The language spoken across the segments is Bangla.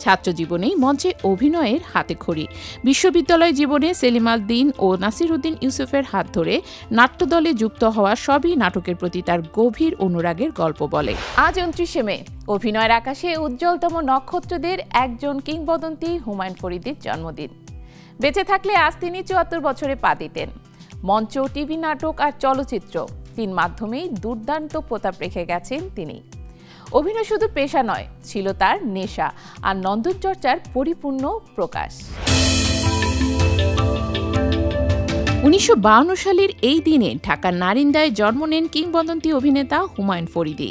ছাত্র জীবনেই মঞ্চে অভিনয়ের হাতেখড়ি। বিশ্ববিদ্যালয় জীবনে সেলিম আল দীন ও নাসির উদ্দিন ইউসুফের হাত ধরে নাট্যদলে যুক্ত হওয়া সবই নাটকের প্রতি তার গভীর অনুরাগের গল্প বলে। আজ 29শে মে অভিনয়ের আকাশে উজ্জ্বলতম নক্ষত্রদের একজন কিংবদন্তি হুমায়ুন ফরিদির জন্মদিন। বেঁচে থাকলে আজ তিনি 74 বছরে পা দিতেন। মঞ্চ, টিভি, নাটক আর চলচ্চিত্র তিন মাধ্যমেই দুর্দান্ত প্রতাপ রেখে গেছেন তিনি। অভিনয় শুধু পেশা নয়, ছিল তার নেশা আর নন্দন চর্চার পরিপূর্ণ প্রকাশ। 1952 সালের এই দিনে ঢাকার নারিন্দায় জন্ম নেন কিংবদন্তি অভিনেতা হুমায়ুন ফরিদি।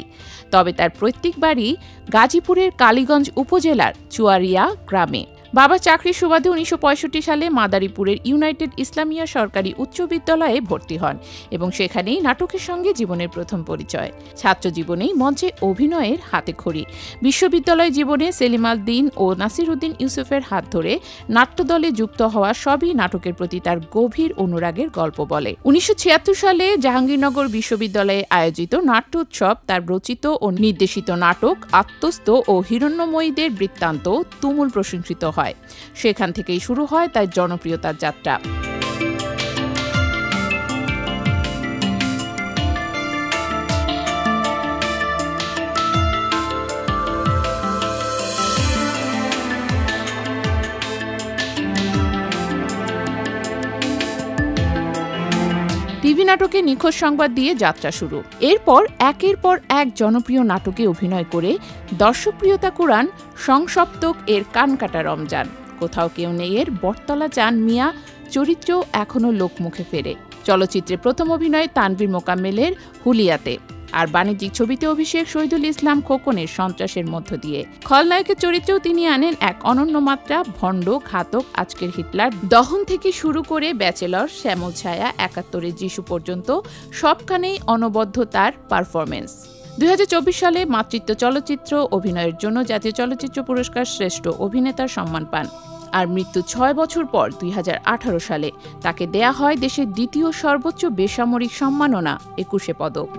তবে তার পৈতৃক বাড়ি গাজীপুরের কালীগঞ্জ উপজেলার চুয়ারিয়া গ্রামে। বাবার চাকরির সুবাদে 1965 সালে মাদারীপুরের ইউনাইটেড ইসলামিয়া সরকারি উচ্চ বিদ্যালয়ে ভর্তি হন এবং সেখানেই নাটকের সঙ্গে জীবনের প্রথম পরিচয়। ছাত্র জীবনেই মঞ্চে অভিনয়ের হাতেখড়ি। বিশ্ববিদ্যালয় জীবনে সেলিম আল দীন ও নাসির উদ্দিন ইউসুফের হাত ধরে নাট্যদলে যুক্ত হওয়া সবই নাটকের প্রতি তার গভীর অনুরাগের গল্প বলে। 1976 সালে জাহাঙ্গীরনগর বিশ্ববিদ্যালয়ে আয়োজিত নাট্য উৎসব তার রচিত ও নির্দেশিত নাটক আত্মস্থ ও হিরণ্যময়ীদের বৃত্তান্ত তুমুল প্রশংসিত হয়। সেখান থেকেই শুরু হয় তার জনপ্রিয়তার যাত্রা। টিভি নাটকে নিখোঁজ সংবাদ দিয়ে যাত্রা শুরু। এরপর একের পর এক জনপ্রিয় নাটকে অভিনয় করে দর্শকপ্রিয়তা কুড়ান সংসপ্তক এর কানকাটা রমজান, কোথাও কেউ নেই এর বটতলা চান মিয়া চরিত্রেও এখনও লোকমুখে ফেরে। চলচ্চিত্রে প্রথম অভিনয় তানভীর মোকাম্মেলের হুলিয়াতে, আর বাণিজ্যিক ছবিতে অভিষেক শহীদুল ইসলাম খোকনের সন্ত্রাসের মধ্য দিয়ে। খলনায়কের চরিত্রেও তিনি আনেন এক অনন্য মাত্রা। ভণ্ড, ঘাতক, আজকের হিটলার, দহন থেকে শুরু করে ব্যাচেলর, শ্যামল ছায়া, 71-এর যিশু পর্যন্ত সবখানেই অনবদ্য তার পারফরমেন্স। 2024 সালে মাতৃত্ব চলচ্চিত্র অভিনয়ের জন্য জাতীয় চলচ্চিত্র পুরস্কার শ্রেষ্ঠ অভিনেতার সম্মান পান। আর মৃত্যু 6 বছর পর 2018 সালে তাকে দেয়া হয় দেশের দ্বিতীয় সর্বোচ্চ বেসামরিক সম্মাননা 21 পদক।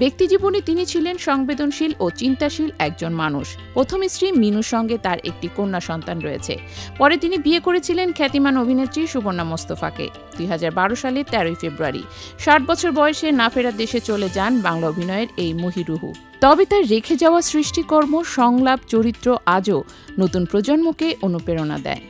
ব্যক্তিজীবনে তিনি ছিলেন সংবেদনশীল ও চিন্তাশীল একজন মানুষ। প্রথম স্ত্রী মিনুর সঙ্গে তার একটি কন্যা সন্তান রয়েছে। পরে তিনি বিয়ে করেছিলেন খ্যাতিমান অভিনেত্রী সুবর্ণা মোস্তফাকে। 2012 সালের 13 ফেব্রুয়ারি 60 বছর বয়সে না ফেরার দেশে চলে যান বাংলা অভিনয়ের এই মহিরুহু। তবে তার রেখে যাওয়া সৃষ্টিকর্ম, সংলাপ, চরিত্র আজও নতুন প্রজন্মকে অনুপ্রেরণা দেয়।